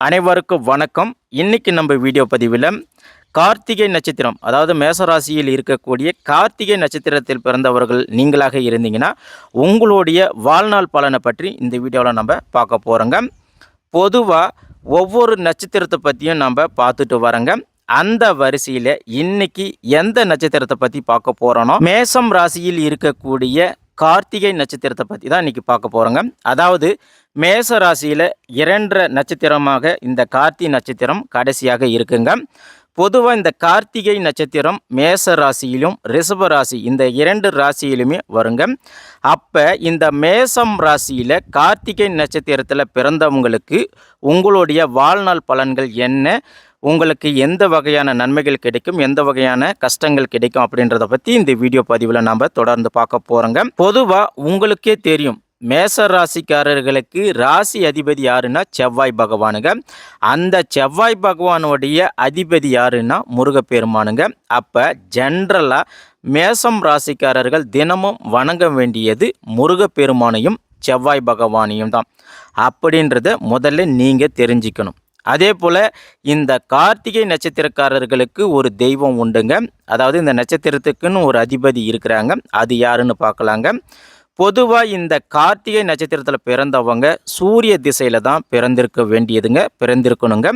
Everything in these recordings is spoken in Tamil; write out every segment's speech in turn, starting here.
அனைவருக்கும் வணக்கம். இன்னைக்கு நம்ம வீடியோ பதிவில் கார்த்திகை நட்சத்திரம், அதாவது மேசராசியில் இருக்கக்கூடிய கார்த்திகை நட்சத்திரத்தில் பிறந்தவர்கள் நீங்களாக இருந்தீங்கன்னா உங்களுடைய வாழ்நாள் பலனை பற்றி இந்த வீடியோவில் நம்ம பார்க்க போகிறோங்க. பொதுவாக ஒவ்வொரு நட்சத்திரத்தை பற்றியும் நம்ம பார்த்துட்டு வரோங்க. அந்த வரிசையில் இன்னைக்கு எந்த நட்சத்திரத்தை பற்றி பார்க்க போகிறோன்னா, மேசம் ராசியில் இருக்கக்கூடிய கார்த்திகை நட்சத்திரத்தை பற்றி தான் இன்றைக்கி பார்க்க போகிறோங்க. அதாவது மேச ராசியில் 2 நட்சத்திரமாக இந்த கார்த்திகை நட்சத்திரம் கடைசியாக இருக்குங்க. பொதுவாக இந்த கார்த்திகை நட்சத்திரம் மேச ராசியிலும் ரிஷப ராசி இந்த 2 ராசியிலுமே வருங்க. அப்போ இந்த மேசம் ராசியில் கார்த்திகை நட்சத்திரத்தில் பிறந்தவங்களுக்கு உங்களுடைய வாழ்நாள் பலன்கள் என்ன, உங்களுக்கு எந்த வகையான நன்மைகள் கிடைக்கும், எந்த வகையான கஷ்டங்கள் கிடைக்கும் அப்படின்றத பற்றி இந்த வீடியோ பதிவில் நம்ம தொடர்ந்து பார்க்க போகிறோங்க. பொதுவாக உங்களுக்கே தெரியும், மேச ராசிக்காரர்களுக்கு ராசி அதிபதி யாருன்னா செவ்வாய் பகவானுங்க. அந்த செவ்வாய் பகவானுடைய அதிபதி யாருன்னா முருகப்பெருமானுங்க. அப்போ ஜென்ரலாக மேசம் ராசிக்காரர்கள் தினமும் வணங்க வேண்டியது முருகப்பெருமானையும் செவ்வாய் பகவானையும் தான் அப்படின்றத முதல்ல நீங்கள் தெரிஞ்சுக்கணும். அதே போல் இந்த கார்த்திகை நட்சத்திரக்காரர்களுக்கு ஒரு தெய்வம் உண்டுங்க. அதாவது இந்த நட்சத்திரத்துக்குன்னு ஒரு அதிபதி இருக்கிறாங்க. அது யாருன்னு பார்க்கலாங்க. பொதுவாக இந்த கார்த்திகை நட்சத்திரத்தில் பிறந்தவங்க சூரிய திசையில் தான் பிறந்திருக்கணுங்க.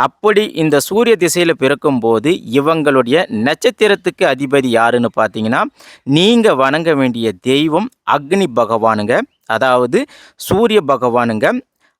அப்படி இந்த சூரிய திசையில் பிறக்கும்போது இவங்களுடைய நட்சத்திரத்துக்கு அதிபதி யாருன்னு பார்த்தீங்கன்னா, நீங்கள் வணங்க வேண்டிய தெய்வம் அக்னி பகவானுங்க, அதாவது சூரிய பகவானுங்க.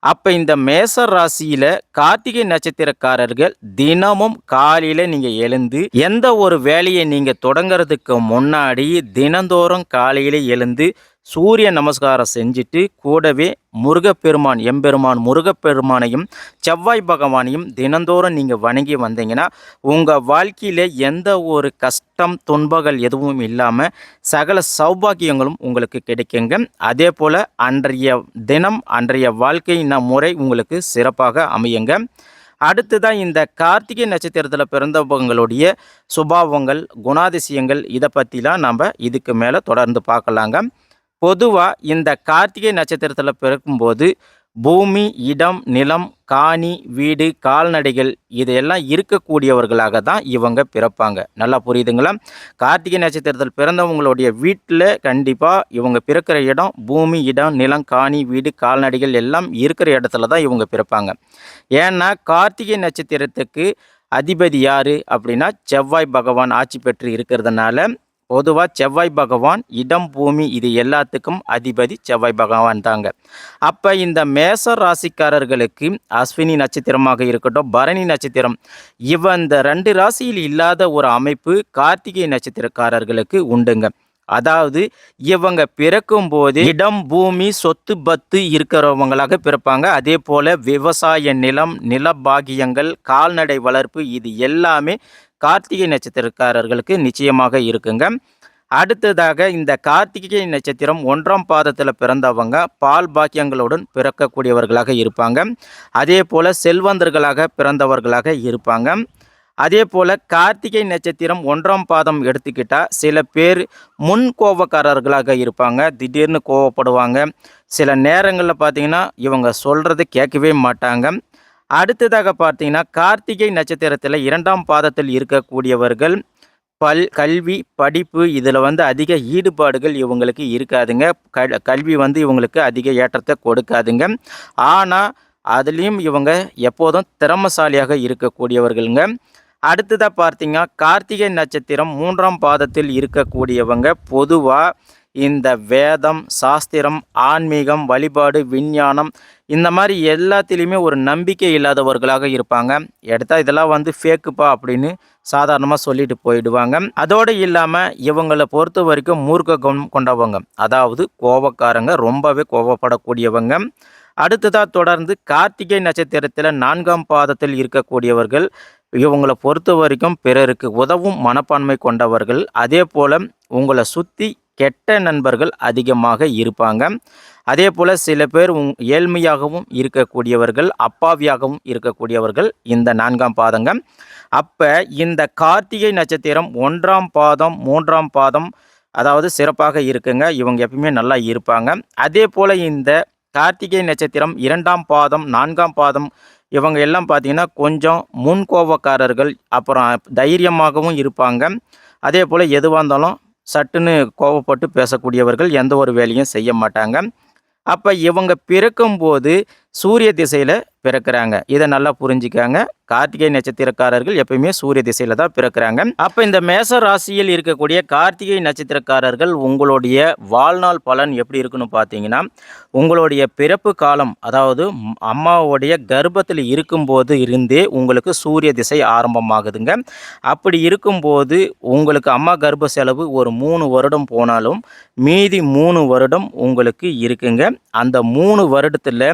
அப்போ இந்த மேச ராசியில் கார்த்திகை நட்சத்திரக்காரர்கள் தினமும் காலையில் நீங்கள் எழுந்து எந்த ஒரு வேலையை நீங்கள் தொடங்கிறதுக்கு முன்னாடி தினந்தோறும் காலையில் எழுந்து சூரிய நமஸ்காரம் செஞ்சுட்டு கூடவே முருகப்பெருமான் எம்பெருமான் முருகப்பெருமானையும் செவ்வாய் பகவானையும் தினந்தோறும் நீங்கள் வணங்கி வந்தீங்கன்னா உங்கள் வாழ்க்கையில் எந்த ஒரு கஷ்டம் துன்பங்கள் எதுவும் இல்லாமல் சகல சௌபாகியங்களும் உங்களுக்கு கிடைக்குங்க. அதே போல் அன்றைய வாழ்க்கை முறை உங்களுக்கு சிறப்பாக அமையுங்க. அடுத்ததான் இந்த கார்த்திகை நட்சத்திரத்தில் பிறந்தவங்களுடைய சுபாவங்கள் குணாதிசயங்கள் இதை பற்றிலாம் நம்ம இதுக்கு மேலே தொடர்ந்து பார்க்கலாங்க. பொதுவாக இந்த கார்த்திகை நட்சத்திரத்தில் பிறக்கும்போது பூமி, இடம், நிலம், காணி, வீடு, கால்நடைகள் இதையெல்லாம் இருக்கக்கூடியவர்களாக தான் இவங்க பிறப்பாங்க. நல்லா புரியுதுங்களா? கார்த்திகை நட்சத்திரத்தில் பிறந்தவங்களுடைய வீட்டில் கண்டிப்பாக இவங்க பிறக்கிற இடம் பூமி, இடம், நிலம், காணி, வீடு, கால்நடைகள் எல்லாம் இருக்கிற இடத்துல தான் இவங்க பிறப்பாங்க. ஏன்னா கார்த்திகை நட்சத்திரத்துக்கு அதிபதி யார் அப்படின்னா செவ்வாய் பகவான் ஆட்சி பெற்று இருக்கிறதுனால பொதுவாக செவ்வாய் பகவான் இடம் பூமி இது எல்லாத்துக்கும் அதிபதி செவ்வாய் பகவான் தாங்க. அப்போ இந்த மேச ராசிக்காரர்களுக்கு அஸ்வினி நட்சத்திரமாக இருக்கட்டும், பரணி நட்சத்திரம் இந்த 2 ராசியில் இல்லாத ஒரு அமைப்பு கார்த்திகை நட்சத்திரக்காரர்களுக்கு உண்டுங்க. அதாவது இவங்க பிறக்கும் போது இடம் பூமி சொத்து பத்து இருக்கிறவங்களாக பிறப்பாங்க. அதே போல விவசாய நிலம், நிலபாகியங்கள், கால்நடை வளர்ப்பு இது எல்லாமே கார்த்திகை நட்சத்திரக்காரர்களுக்கு நிச்சயமாக இருக்குங்க. அடுத்ததாக இந்த கார்த்திகை நட்சத்திரம் 1ஆம் பாதத்தில் பிறந்தவங்க பால் பாக்கியங்களுடன் பிறக்கக்கூடியவர்களாக இருப்பாங்க. அதே போல் செல்வந்தர்களாக பிறந்தவர்களாக இருப்பாங்க. அதே போல் கார்த்திகை நட்சத்திரம் 1ஆம் பாதம் எடுத்துக்கிட்டால் சில பேர் முன் கோபக்காரர்களாக இருப்பாங்க. திடீர்னு கோவப்படுவாங்க. சில நேரங்களில் பார்த்திங்கன்னா இவங்க சொல்கிறத கேட்கவே மாட்டாங்க. அடுத்ததாக பார்த்தீங்கன்னா கார்த்திகை நட்சத்திரத்தில் 2ஆம் பாதத்தில் இருக்கக்கூடியவர்கள் கல்வி படிப்பு இதில் அதிக ஈடுபாடுகள் இவங்களுக்கு இருக்காதுங்க. கல்வி இவங்களுக்கு அதிக ஏற்றத்தை கொடுக்காதுங்க. ஆனால் அதுலேயும் இவங்க எப்போதும் திறமசாலியாக இருக்கக்கூடியவர்களுங்க. அடுத்ததாக பார்த்தீங்கன்னா கார்த்திகை நட்சத்திரம் 3ஆம் பாதத்தில் இருக்கக்கூடியவங்க பொதுவாக இந்த வேதம், சாஸ்திரம், ஆன்மீகம், வழிபாடு, விஞ்ஞானம் இந்த மாதிரி எல்லாத்திலையுமே ஒரு நம்பிக்கை இல்லாதவர்களாக இருப்பாங்க. இதெல்லாம் ஃபேக்குப்பா அப்படின்னு சாதாரணமாக சொல்லிட்டு போயிடுவாங்க. அதோடு இல்லாமல் இவங்களை பொறுத்த வரைக்கும் மூர்க்க குணம் கொண்டவங்க, அதாவது கோபக்காரங்க, ரொம்பவே கோபப்படக்கூடியவங்க. அடுத்ததாக தொடர்ந்து கார்த்திகை நட்சத்திரத்தில் 4ஆம் பாதத்தில் இருக்கக்கூடியவர்கள் இவங்களை பொறுத்த வரைக்கும் பிறருக்கு உதவும் மனப்பான்மை கொண்டவர்கள். அதே போல் உங்களை சுற்றி கெட்ட நண்பர்கள் அதிகமாக இருப்பாங்க. அதே போல் சில பேர் ஏழ்மையாகவும் இருக்கக்கூடியவர்கள், அப்பாவியாகவும் இருக்கக்கூடியவர்கள் இந்த 4ஆம் பாதங்க. அப்போ இந்த கார்த்திகை நட்சத்திரம் 1ஆம் பாதம் 3ஆம் பாதம் அதாவது சிறப்பாக இருக்குங்க. இவங்க எப்பவுமே நல்லா இருப்பாங்க. அதே போல் இந்த கார்த்திகை நட்சத்திரம் 2ஆம் பாதம் 4ஆம் பாதம் இவங்க எல்லாம் பார்த்தீங்கன்னா கொஞ்சம் முன்கோபக்காரர்கள். அப்புறம் தைரியமாகவும் இருப்பாங்க. அதே போல் எதுவாக இருந்தாலும் சட்டுன்னு கோவப்பட்டு பேசக்கூடியவர்கள். எந்த ஒரு வேலையும் செய்ய மாட்டாங்க. அப்போ இவங்க பிறக்கும்போது சூரிய திசையில் பிறக்கிறாங்க. இதை நல்லா புரிஞ்சுக்காங்க. கார்த்திகை நட்சத்திரக்காரர்கள் எப்பயுமே சூரிய திசையில் தான் பிறக்கிறாங்க. அப்போ இந்த மேச ராசியில் இருக்கக்கூடிய கார்த்திகை நட்சத்திரக்காரர்கள் உங்களுடைய வாழ்நாள் பலன் எப்படி இருக்குன்னு பார்த்தீங்கன்னா, உங்களுடைய பிறப்பு காலம், அதாவது அம்மாவுடைய கர்ப்பத்தில் இருக்கும்போது இருந்தே உங்களுக்கு சூரிய திசை ஆரம்பமாகுதுங்க. அப்படி இருக்கும்போது உங்களுக்கு அம்மா கர்ப்ப செலவு ஒரு 3 வருடம் போனாலும் மீதி 3 வருடம் உங்களுக்கு இருக்குங்க. அந்த 3 வருடத்தில்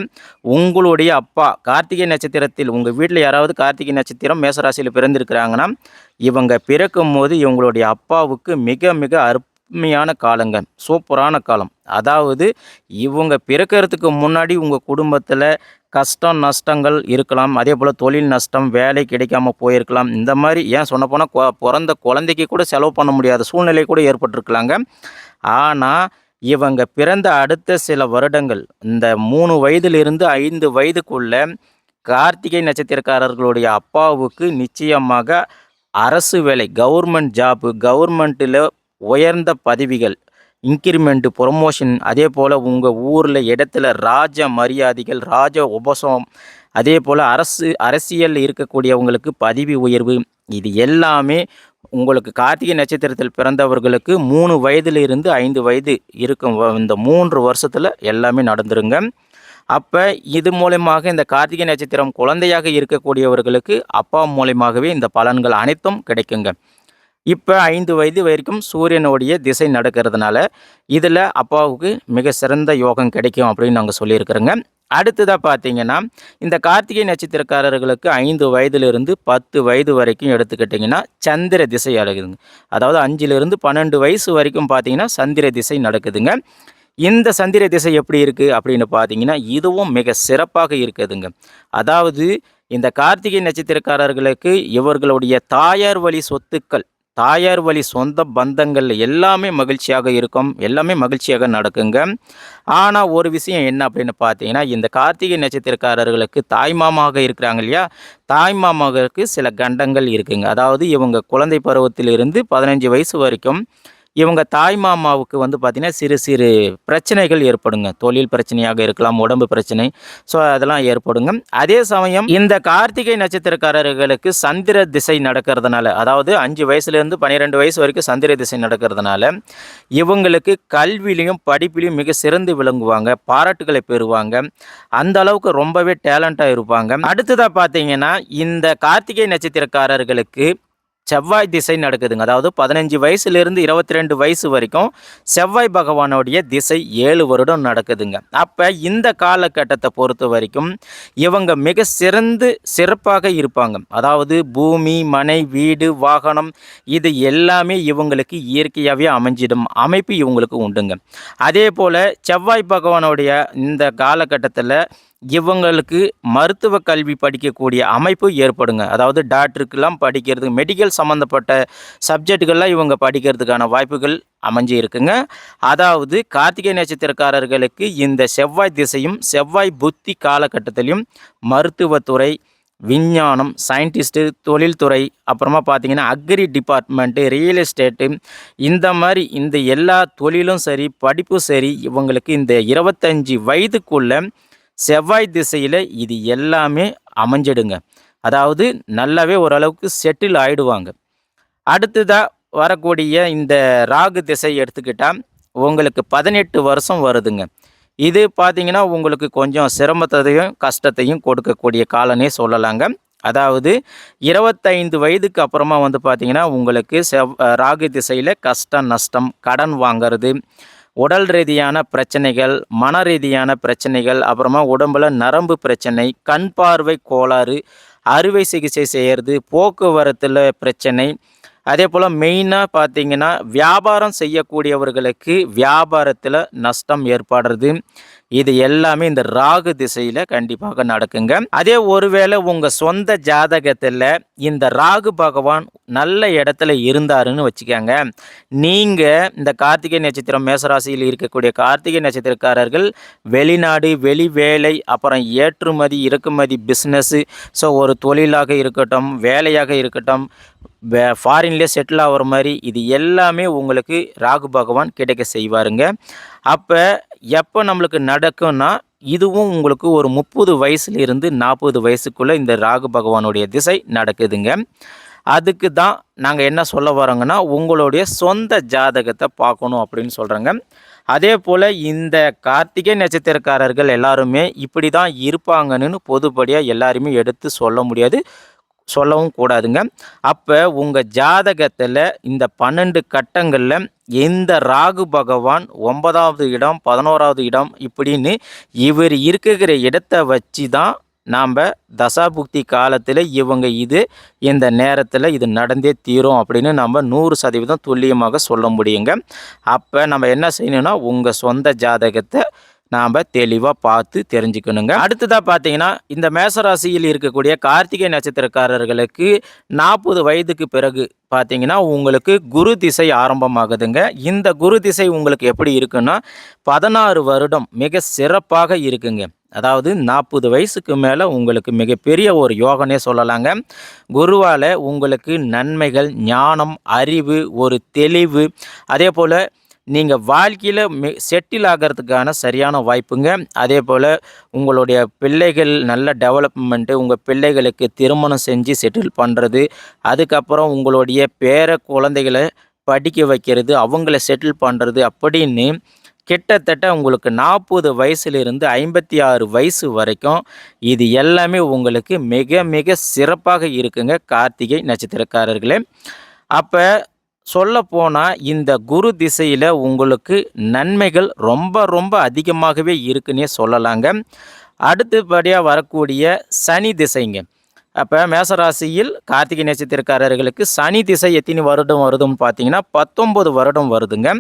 உங்களுடைய அப்பா கார்த்திகை நட்சத்திரத்தில் உங்கள் வீட்டில் யாராவது கார்த்திகை நட்சத்திரம் மேசராசியில் பிறந்திருக்கிறாங்கன்னா, இவங்க பிறக்கும் போது இவங்களுடைய அப்பாவுக்கு மிக மிக அருமையான காலங்க. சூப்பரான காலம். அதாவது இவங்க பிறக்கிறதுக்கு முன்னாடி உங்கள் குடும்பத்தில் கஷ்டம் நஷ்டங்கள் இருக்கலாம். அதே போல் தொழில் நஷ்டம், வேலை கிடைக்காம போயிருக்கலாம். இந்த மாதிரி ஏன் சொன்னப்போனால் பிறந்த குழந்தைக்கு கூட செலவு பண்ண முடியாத சூழ்நிலை கூட ஏற்பட்டிருக்கலாங்க. ஆனால் இவங்க பிறந்த அடுத்த சில வருடங்கள், இந்த 3 வயதிலிருந்து 5 வயதுக்குள்ள கார்த்திகை நட்சத்திரக்காரர்களுடைய அப்பாவுக்கு நிச்சயமாக அரசு வேலை, கவர்மெண்ட் ஜாப்பு, கவர்மெண்ட்டில் உயர்ந்த பதவிகள், இன்கிரிமெண்ட்டு, ப்ரொமோஷன், அதே போல் உங்கள் ஊரில் இடத்துல ராஜ மரியாதைகள், ராஜ உபசம், அதே போல் அரசியலில் இருக்கக்கூடியவங்களுக்கு பதவி உயர்வு, இது எல்லாமே உங்களுக்கு கார்த்திகை நட்சத்திரத்தில் பிறந்தவர்களுக்கு 3 வயதிலிருந்து 5 வயது இருக்கும் இந்த 3 வருஷத்தில் எல்லாமே நடந்துருங்க. அப்போ இது மூலமாக இந்த கார்த்திகை நட்சத்திரம் குழந்தையாக இருக்கக்கூடியவர்களுக்கு அப்பா மூலமாகவே இந்த பலன்கள் அனைத்தும் கிடைக்குங்க. இப்போ 5 வயது வரைக்கும் சூரியனுடைய திசை நடக்கிறதுனால இதில் அப்பாவுக்கு மிக சிறந்த யோகம் கிடைக்கும் அப்படின்னு நாங்கள் சொல்லியிருக்கிறோங்க. அடுத்ததாக பார்த்தீங்கன்னா, இந்த கார்த்திகை நட்சத்திரக்காரர்களுக்கு 5 வயதிலிருந்து 10 வயது வரைக்கும் எடுத்துக்கிட்டிங்கன்னா சந்திர திசை நடக்குதுங்க. அதாவது 5லிருந்து 12 வயசு வரைக்கும் பார்த்தீங்கன்னா சந்திர திசை நடக்குதுங்க. இந்த சந்திர திசை எப்படி இருக்குது அப்படின்னு பார்த்தீங்கன்னா, இதுவும் மிக சிறப்பாக இருக்குதுங்க. அதாவது இந்த கார்த்திகை நட்சத்திரக்காரர்களுக்கு இவர்களுடைய தாயார் வழி சொத்துக்கள், தாயார் வழி சொந்த பந்தங்கள் எல்லாமே மகிழ்ச்சியாக இருக்கும். எல்லாமே மகிழ்ச்சியாக நடக்குங்க. ஆனால் ஒரு விஷயம் என்ன அப்படின்னு பார்த்தீங்கன்னா, இந்த கார்த்திகை நட்சத்திரக்காரர்களுக்கு தாய்மாமாக இருக்கிறாங்க இல்லையா, தாய்மாமாவுக்கு சில கண்டங்கள் இருக்குங்க. அதாவது இவங்க குழந்தை பருவத்திலிருந்து 15 வயசு வரைக்கும் இவங்க தாய்மாமாவுக்கு வந்து பார்த்திங்கன்னா சிறு சிறு பிரச்சனைகள் ஏற்படுங்க. தொழில் பிரச்சனையாக இருக்கலாம், உடம்பு பிரச்சனை, ஸோ அதெல்லாம் ஏற்படுங்க. அதே சமயம் இந்த கார்த்திகை நட்சத்திரக்காரர்களுக்கு சந்திர திசை நடக்கிறதுனால, அதாவது 5 வயசுலேருந்து 12 வயசு வரைக்கும் சந்திர திசை நடக்கிறதுனால இவங்களுக்கு கல்வியிலையும் படிப்பிலையும் மிக சிறந்து விளங்குவாங்க, பாராட்டுகளை பெறுவாங்க. அந்த அளவுக்கு ரொம்பவே டேலண்டாக இருப்பாங்க. அடுத்ததாக பார்த்தீங்கன்னா, இந்த கார்த்திகை நட்சத்திரக்காரர்களுக்கு செவ்வாய் திசை நடக்குதுங்க. அதாவது 15 வயசுலேருந்து 22 வயசு வரைக்கும் செவ்வாய் பகவானுடைய திசை 7 வருடம் நடக்குதுங்க. அப்போ இந்த காலகட்டத்தை பொறுத்த வரைக்கும் இவங்க மிக சிறப்பாக இருப்பாங்க. அதாவது பூமி, மனை, வீடு, வாகனம் இது எல்லாமே இவங்களுக்கு இயற்கையாகவே அமைஞ்சிடும் அமைப்பு இவங்களுக்கு உண்டுங்க. அதே போல் செவ்வாய் பகவானுடைய இந்த காலகட்டத்தில் இவங்களுக்கு மருத்துவ கல்வி படிக்கக்கூடிய அமைப்பு ஏற்படுங்க. அதாவது டாக்டருக்கெல்லாம் படிக்கிறது, மெடிக்கல் சம்மந்தப்பட்ட சப்ஜெக்டுகள்லாம் இவங்க படிக்கிறதுக்கான வாய்ப்புகள் அமைஞ்சு இருக்குங்க. அதாவது கார்த்திகை நட்சத்திரக்காரர்களுக்கு இந்த செவ்வாய் திசையும் செவ்வாய் புத்தி காலகட்டத்திலையும் மருத்துவத்துறை, விஞ்ஞானம், சயின்டிஸ்ட்டு, தொழில்துறை, அப்புறமா பார்த்திங்கன்னா அக்ரி டிபார்ட்மெண்ட்டு, ரியல் எஸ்டேட்டு, இந்த மாதிரி இந்த எல்லா தொழிலும் சரி, படிப்பும் சரி, இவங்களுக்கு இந்த 25 வயதுக்குள்ள செவ்வாய் திசையில் இது எல்லாமே அமைஞ்சிடுங்க. அதாவது நல்லாவே ஓரளவுக்கு செட்டில் ஆகிடுவாங்க. அடுத்ததாக வரக்கூடிய இந்த ராகு திசை எடுத்துக்கிட்டால் உங்களுக்கு 18 வருஷம் வருதுங்க. இது பார்த்திங்கன்னா உங்களுக்கு கொஞ்சம் சிரமத்தையும் கஷ்டத்தையும் கொடுக்கக்கூடிய காலனே சொல்லலாங்க. அதாவது 25 வயதுக்கு அப்புறமா வந்து பார்த்திங்கன்னா உங்களுக்கு ராகு திசையில் கஷ்டம், நஷ்டம், கடன் வாங்கிறது, உடல் ரீதியான பிரச்சனைகள், மன ரீதியான பிரச்சனைகள், அப்புறமா உடம்பில் நரம்பு பிரச்சனை, கண் பார்வை கோளாறு, அறுவை சிகிச்சை செய்கிறது, போக்குவரத்தில் பிரச்சனை, அதே போல் மெயினாக பார்த்திங்கன்னா வியாபாரம் செய்யக்கூடியவர்களுக்கு வியாபாரத்தில் நஷ்டம் ஏற்படுறது, இது எல்லாமே இந்த ராகு திசையில் கண்டிப்பாக நடக்குங்க. அதே ஒருவேளை உங்கள் சொந்த ஜாதகத்தில் இந்த ராகு பகவான் நல்ல இடத்துல இருந்தாருன்னு வச்சுக்கோங்க, நீங்கள் இந்த கார்த்திகை நட்சத்திரம் மேசராசியில் இருக்கக்கூடிய கார்த்திகை நட்சத்திரக்காரர்கள் வெளிநாடு, வெளி வேலை, அப்புறம் ஏற்றுமதி இறக்குமதி பிஸ்னஸ்ஸு, ஸோ ஒரு தொழிலாக இருக்கட்டும், வேலையாக இருக்கட்டும், ஃபாரின்லேயே செட்டில் ஆகிற மாதிரி இது எல்லாமே உங்களுக்கு ராகு பகவான் கிடைக்க செய்வாருங்க. அப்போ எப்போ நம்மளுக்கு நடக்கும்னா, இதுவும் உங்களுக்கு ஒரு 30 வயசுலேருந்து 40 வயசுக்குள்ளே இந்த ராகு பகவானுடைய திசை நடக்குதுங்க. அதுக்கு தான் நாங்கள் என்ன சொல்ல வரோங்கன்னா, உங்களுடைய சொந்த ஜாதகத்தை பார்க்கணும் அப்படின்னு சொல்கிறோங்க. அதே போல் இந்த கார்த்திகை நட்சத்திரக்காரர்கள் எல்லாருமே இப்படி தான் இருப்பாங்கன்னு பொதுப்படியாக எல்லாருமே எடுத்து சொல்ல முடியாது, சொல்லவும் கூடாதுங்க. அப்போ உங்கள் ஜாதகத்தில் இந்த 12 கட்டங்களில் எந்த ராகு பகவான் 9வது இடம், 11வது இடம் இப்படின்னு இவர் இருக்கிற இடத்த வச்சு தான் நாம் தசாபுக்தி காலத்தில் இவங்க இந்த நேரத்தில் இது நடந்தே தீரும் அப்படின்னு நம்ம 100% துல்லியமாக சொல்ல முடியுங்க. அப்போ நம்ம என்ன செய்யணும்னா, உங்கள் சொந்த ஜாதகத்தை நாம் தெளிவாக பார்த்து தெரிஞ்சுக்கணுங்க. அடுத்ததாக பார்த்தீங்கன்னா, இந்த மேசராசியில் இருக்கக்கூடிய கார்த்திகை நட்சத்திரக்காரர்களுக்கு 40 வயதுக்கு பிறகு பார்த்தீங்கன்னா உங்களுக்கு குரு திசை ஆரம்பமாகுதுங்க. இந்த குரு திசை உங்களுக்கு எப்படி இருக்குன்னா, 16 வருடம் மிக சிறப்பாக இருக்குங்க. அதாவது 40 வயசுக்கு மேலே உங்களுக்கு மிகப்பெரிய ஒரு யோகனே சொல்லலாங்க. குருவால் உங்களுக்கு நன்மைகள், ஞானம், அறிவு, ஒரு தெளிவு, அதே போல் நீங்கள் வாழ்க்கையில் செட்டில் ஆகிறதுக்கான சரியான வாய்ப்புங்க. அதே போல் உங்களுடைய பிள்ளைகள் நல்ல டெவலப்மெண்ட்டு, உங்கள் பிள்ளைகளுக்கு திருமணம் செஞ்சு செட்டில் பண்ணுறது, அதுக்கப்புறம் உங்களுடைய பேர குழந்தைகளை படிக்க வைக்கிறது, அவங்கள செட்டில் பண்ணுறது அப்படின்னு கிட்டத்தட்ட உங்களுக்கு 40 வயசுலேருந்து 56 வயசு வரைக்கும் இது எல்லாமே உங்களுக்கு மிக மிக சிறப்பாக இருக்குங்க கார்த்திகை நட்சத்திரக்காரர்களே. அப்போ சொல்லப்போனால் இந்த குரு திசையில் உங்களுக்கு நன்மைகள் ரொம்ப ரொம்ப அதிகமாகவே இருக்குன்னே சொல்லலாங்க. அடுத்தபடியாக வரக்கூடிய சனி திசைங்க. அப்போ மேசராசியில் கார்த்திகை நட்சத்திரக்காரர்களுக்கு சனி திசை எத்தனை வருடம் வருதுன்னு பார்த்தீங்கன்னா 19 வருடம் வருதுங்க.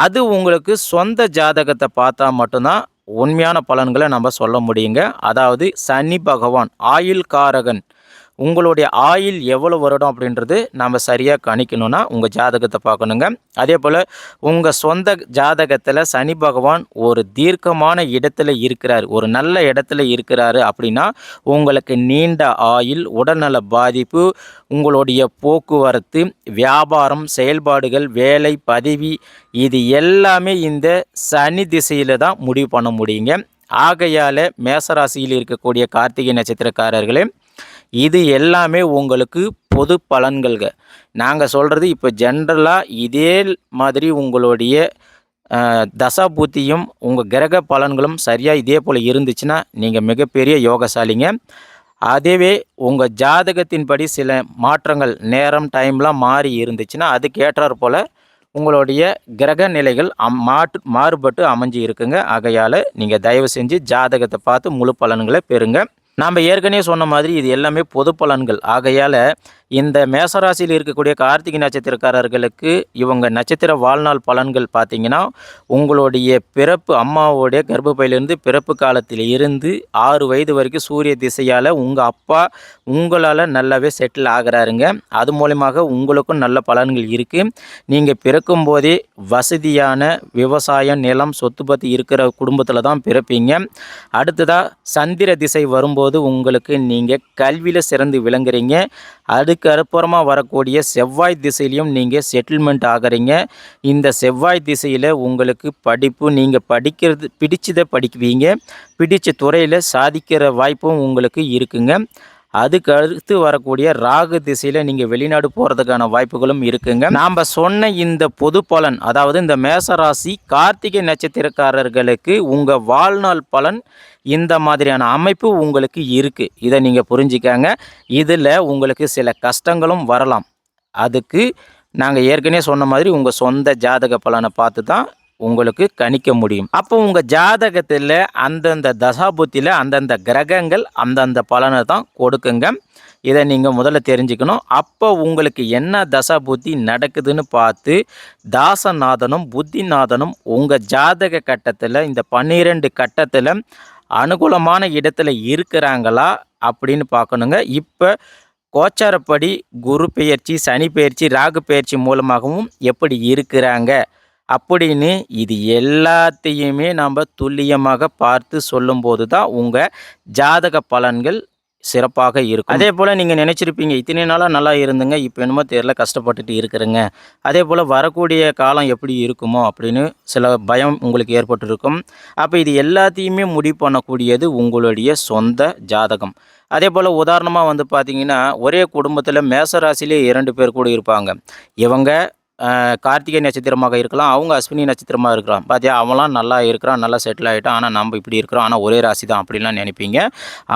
அது உங்களுக்கு சொந்த ஜாதகத்தை பார்த்தா மட்டும்தான் உண்மையான பலன்களை நம்ம சொல்ல முடியுங்க. அதாவது சனி பகவான் ஆயுள் காரகன், உங்களுடைய ஆயுள் எவ்வளோ வருடம் அப்படின்றது நம்ம சரியாக கணிக்கணும்னா உங்கள் ஜாதகத்தை பார்க்கணுங்க. அதே போல் உங்கள் சொந்த ஜாதகத்தில் சனி பகவான் ஒரு தீர்க்கமான இடத்துல இருக்கிறார், ஒரு நல்ல இடத்துல இருக்கிறாரு அப்படின்னா உங்களுக்கு நீண்ட ஆயுள், உடல்நல பாதிப்பு, உங்களுடைய போக்குவரத்து, வியாபாரம், செயல்பாடுகள், வேலை, பதவி இது எல்லாமே இந்த சனி திசையில் தான் முடிவு பண்ண முடியுங்க. ஆகையால் மேசராசியில் இருக்கக்கூடிய கார்த்திகை நட்சத்திரக்காரர்களே, இது எல்லாமே உங்களுக்கு பொது பலன்கள்ங்க. நாங்கள் சொல்கிறது இப்போ ஜென்ரலாக இதே மாதிரி உங்களுடைய தசாபூத்தியும் உங்கள் கிரக பலன்களும் சரியாக இதே போல் இருந்துச்சுன்னா நீங்கள் மிகப்பெரிய யோகசாலிங்க. அதுவே உங்கள் ஜாதகத்தின்படி சில மாற்றங்கள், நேரம், டைம்லாம் மாறி இருந்துச்சுன்னா அதுக்கேற்றாற் போல் உங்களுடைய கிரக நிலைகள் மாறுபட்டு அமைஞ்சு இருக்குங்க. ஆகையால் நீங்கள் தயவு செஞ்சு ஜாதகத்தை பார்த்து முழு பலன்களை பெறுங்க. நாம் ஏற்கனவே சொன்ன மாதிரி இது எல்லாமே பொது பலன்கள். ஆகையால் இந்த மேசராசியில் இருக்கக்கூடிய கார்த்திகை நட்சத்திரக்காரர்களுக்கு இவங்க நட்சத்திர வாழ்நாள் பலன்கள் பார்த்திங்கன்னா, உங்களுடைய பிறப்பு அம்மாவோடைய கர்ப்பப்பையிலிருந்து பிறப்பு காலத்தில் இருந்து 6 வயது வரைக்கும் சூரிய திசையால் உங்கள் அப்பா உங்களால் நல்லாவே செட்டில் ஆகிறாருங்க. அது மூலமாக உங்களுக்கும் நல்ல பலன்கள் இருக்குது. நீங்கள் பிறக்கும் போதே வசதியான விவசாயம், நிலம், சொத்து பற்றி இருக்கிற குடும்பத்தில் தான் பிறப்பீங்க. அடுத்ததாக சந்திர திசை வரும்போது உங்களுக்கு நீங்கள் கல்வியில் சிறந்து விளங்குறீங்க. அதுக்கப்புறமா வரக்கூடிய செவ்வாய் திசையிலையும் நீங்கள் செட்டில்மெண்ட் ஆகிறீங்க. இந்த செவ்வாய் திசையில் உங்களுக்கு படிப்பு, நீங்கள் படிக்கிறது பிடிச்சதை படிக்குவீங்க, பிடிச்ச துறையில் சாதிக்கிற வாய்ப்பும் உங்களுக்கு இருக்குங்க. அதுக்கு அடுத்து வரக்கூடிய ராகு திசையில் நீங்கள் வெளிநாடு போகிறதுக்கான வாய்ப்புகளும் இருக்குங்க. நாம் சொன்ன இந்த பொது பலன், அதாவது இந்த மேசராசி கார்த்திகை நட்சத்திரக்காரர்களுக்கு உங்கள் வாழ்நாள் பலன் இந்த மாதிரியான அமைப்பு உங்களுக்கு இருக்குது. இதை நீங்கள் புரிஞ்சிக்காங்க. இதில் உங்களுக்கு சில கஷ்டங்களும் வரலாம். அதுக்கு நாங்கள் ஏற்கனவே சொன்ன மாதிரி உங்கள் சொந்த ஜாதக பலனை பார்த்து தான் உங்களுக்கு கணிக்க முடியும். அப்போ உங்கள் ஜாதகத்தில் அந்தந்த தசாபுத்தியில் அந்தந்த கிரகங்கள் அந்தந்த பலனை தான் கொடுக்குங்க. இதை நீங்கள் முதல்ல தெரிஞ்சுக்கணும். அப்போ உங்களுக்கு என்ன தசா புத்தி நடக்குதுன்னு பார்த்து தாசநாதனும் புத்திநாதனும் உங்கள் ஜாதக கட்டத்தில் இந்த 12 கட்டத்தில் அனுகூலமான இடத்துல இருக்கிறாங்களா அப்படின்னு பார்க்கணுங்க. இப்போ கோச்சாரப்படி குரு பெயர்ச்சி, சனி பெயர்ச்சி, ராகு பெயர்ச்சி மூலமாகவும் எப்படி இருக்கிறாங்க அப்படின்னு இது எல்லாத்தையுமே நாம் துல்லியமாக பார்த்து சொல்லும்போது தான் உங்கள் ஜாதக பலன்கள் சிறப்பாக இருக்கும். அதே போல் நீங்கள் நினச்சிருப்பீங்க, இத்தனை நாளாக நல்லா இருந்துங்க, இப்போ என்னமோ தெரியல கஷ்டப்பட்டுட்டு இருக்கிறேங்க. அதே போல் வரக்கூடிய காலம் எப்படி இருக்குமோ அப்படின்னு சில பயம் உங்களுக்கு ஏற்பட்டிருக்கும். அப்போ இது எல்லாத்தையுமே முடிவு பண்ணக்கூடியது உங்களுடைய சொந்த ஜாதகம். அதே போல் உதாரணமாக வந்து பார்த்தீங்கன்னா, ஒரே குடும்பத்தில் மேசராசிலே 2 பேர் கூட இருப்பாங்க. இவங்க கார்த்திகை நட்சத்திரமாக இருக்கலாம், அவங்க அஸ்வினி நட்சத்திரமாக இருக்கலாம். பார்த்தியா அவன்லாம் நல்லா இருக்கிறான், நல்லா செட்டில் ஆகிட்டான், ஆனால் நம்ம இப்படி இருக்கிறோம், ஆனால் ஒரே ராசி தான் அப்படின்லாம் நினைப்பீங்க.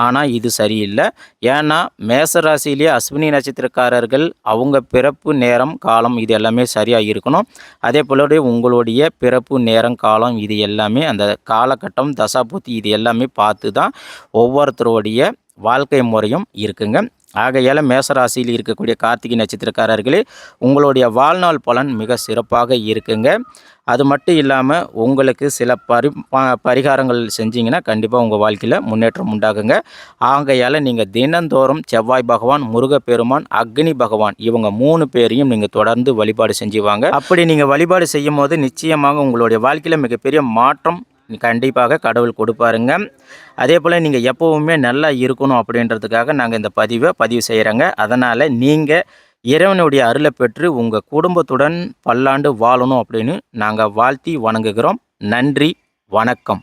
ஆனால் இது சரியில்லை. ஏன்னா மேச ராசியிலே அஸ்வினி நட்சத்திரக்காரர்கள் அவங்க பிறப்பு நேரம் காலம் இது எல்லாமே சரியாக இருக்கணும். அதே போல உங்களுடைய பிறப்பு நேரம் காலம் இது எல்லாமே அந்த காலகட்டம் தசாபுத்தி இது எல்லாமே பார்த்து தான் ஒவ்வொருத்தருடைய வாழ்க்கை முறையும் இருக்குங்க. ஆகையால் மேசராசியில் இருக்கக்கூடிய கார்த்திகை நட்சத்திரக்காரர்களே உங்களுடைய வாழ்நாள் பலன் மிக சிறப்பாக இருக்குங்க. அது மட்டும் இல்லாமல் உங்களுக்கு சில பரிகாரங்கள் செஞ்சிங்கன்னா கண்டிப்பாக உங்கள் வாழ்க்கையில் முன்னேற்றம் உண்டாகுங்க. ஆகையால் நீங்கள் தினந்தோறும் செவ்வாய் பகவான், முருகப்பெருமான், அக்னி பகவான் இவங்க 3 பேரையும் நீங்கள் தொடர்ந்து வழிபாடு செஞ்சுவாங்க. அப்படி நீங்கள் வழிபாடு செய்யும் போது நிச்சயமாக உங்களுடைய வாழ்க்கையில் மிகப்பெரிய மாற்றம் கண்டிப்பாக கடவுள் கொடுப்பாருங்க. அதே போல் நீங்கள் எப்போவுமே நல்லா இருக்கணும் அப்படின்றதுக்காக நாங்கள் இந்த பதிவு செய்கிறோங்க. அதனால் நீங்கள் இறைவனுடைய அருளை பெற்று உங்கள் குடும்பத்துடன் பல்லாண்டு வாழணும் அப்படின்னு நாங்கள் வாழ்த்தி வணங்குகிறோம். நன்றி, வணக்கம்.